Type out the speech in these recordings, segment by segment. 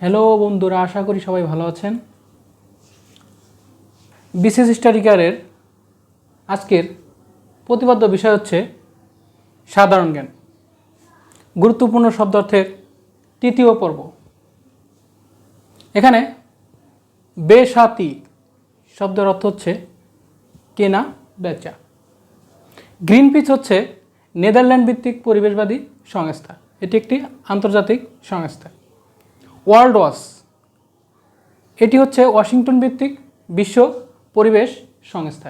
Hello বন্ধুরা, আশা করি সবাই ভালো আছেন। বিসিএস স্টাডি কেয়ারের আজকের প্রতিপাদ্য বিষয় হচ্ছে সাধারণ জ্ঞান, গুরুত্বপূর্ণ শব্দার্থের তৃতীয় পর্ব। এখানে বেসাতি শব্দের অর্থ হচ্ছে কেনা বেচা। গ্রিনপিস হচ্ছে নেদারল্যান্ড ভিত্তিক পরিবেশবাদী সংস্থা, এটি একটি আন্তর্জাতিক সংস্থা। ওয়ার্ল্ড ওয়াচ এটি হচ্ছে ওয়াশিংটন ভিত্তিক বিশ্ব পরিবেশ সংস্থা।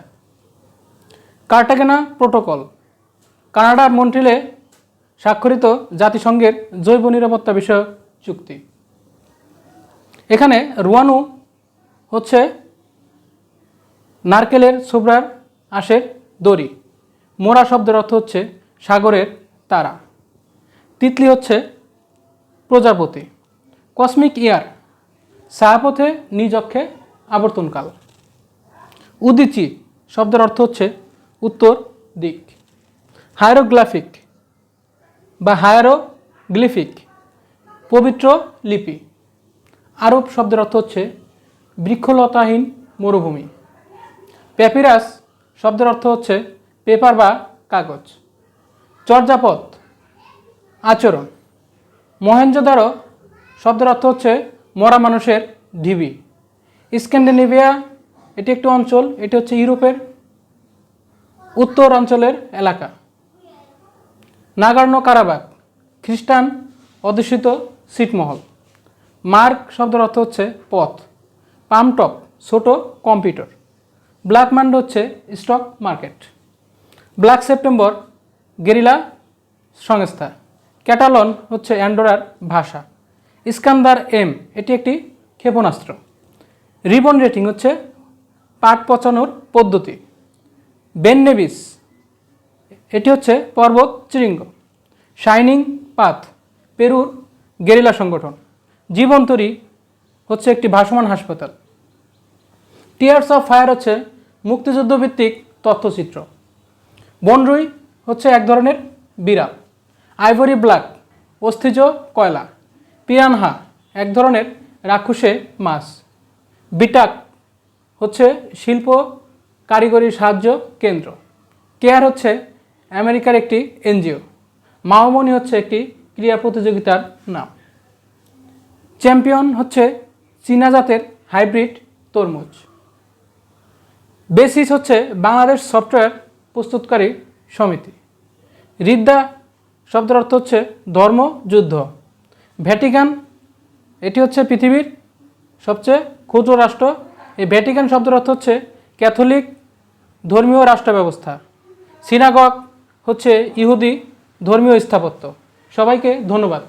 কার্টাগেনা প্রোটোকল কানাডার মন্ট্রিলে স্বাক্ষরিত জাতিসংঘের জৈব নিরাপত্তা বিষয়ক চুক্তি। এখানে রুয়ানু হচ্ছে নারকেলের ছোবড়ার আঁশের দড়ি। মোরা শব্দের অর্থ হচ্ছে সাগরের তারা। তিতলি হচ্ছে প্রজাপতি। কসমিক ইয়ার ছায়াপথে নিজ অক্ষে আবর্তনকাল। উদিচি শব্দের অর্থ হচ্ছে উত্তর দিক। হায়ারোগ্রাফিক বা হায়ারোগ্লিফিক পবিত্র লিপি। আরব শব্দের অর্থ হচ্ছে বৃক্ষলতাহীন মরুভূমি। প্যাপিরাস শব্দের অর্থ হচ্ছে পেপার বা কাগজ। চর্যাপদ আচরণ। মহেঞ্জোদারো শব্দের অর্থ হচ্ছে মরা মানুষের ঢিবি। স্ক্যান্ডিনেভিয়া এটি একটি অঞ্চল, এটি হচ্ছে ইউরোপের উত্তর অঞ্চলের এলাকা। নাগর্নো কারাবাখ খ্রিস্টান অধ্যুষিত ছিটমহল। মার্ক শব্দের অর্থ হচ্ছে পথ। পামটপ ছোট কম্পিউটার। ব্ল্যাক মান্ডে হচ্ছে stock market. Black September guerrilla সংস্থা। ক্যাটালন হচ্ছে অ্যান্ডোরার ভাষা। ইস্কান্দার এম এটি একটি ক্ষেপণাস্ত্র। রিবন রেটিং হচ্ছে পাট পচানোর পদ্ধতি। বেন নেভিস এটি হচ্ছে পর্বত শৃঙ্গ। শাইনিং পাথ পেরুর গেরিলা সংগঠন। জীবন্তরী হচ্ছে একটি ভাসমান হাসপাতাল। টিয়ার্স অফ ফায়ার হচ্ছে মুক্তিযুদ্ধভিত্তিক তথ্যচিত্র। বনরুই হচ্ছে এক ধরনের বিড়াল। আইভরি ব্ল্যাক অস্থিজ কয়লা। পিরানহা এক ধরনের রাক্ষসে মাছ। বিটাক হচ্ছে শিল্প কারিগরি সাহায্য কেন্দ্র। কেয়ার হচ্ছে আমেরিকার একটি এনজিও। মাওমনি হচ্ছে একটি ক্রীড়া প্রতিযোগিতার নাম। চ্যাম্পিয়ন হচ্ছে চীনা জাতের হাইব্রিড তরমুজ। বেসিস হচ্ছে বাংলাদেশ সফটওয়্যার প্রস্তুতকারী সমিতি। রিদ্দা শব্দের অর্থ হচ্ছে ধর্ম যুদ্ধ। ভ্যাটিকান এটি হচ্ছে পৃথিবীর সবচেয়ে ক্ষুদ্র রাষ্ট্র। এই ভ্যাটিকান শব্দের অর্থ হচ্ছে ক্যাথলিক ধর্মীয় রাষ্ট্র ব্যবস্থা। সিনাগগ হচ্ছে ইহুদি ধর্মীয় স্থাপত্য। সবাইকে ধন্যবাদ।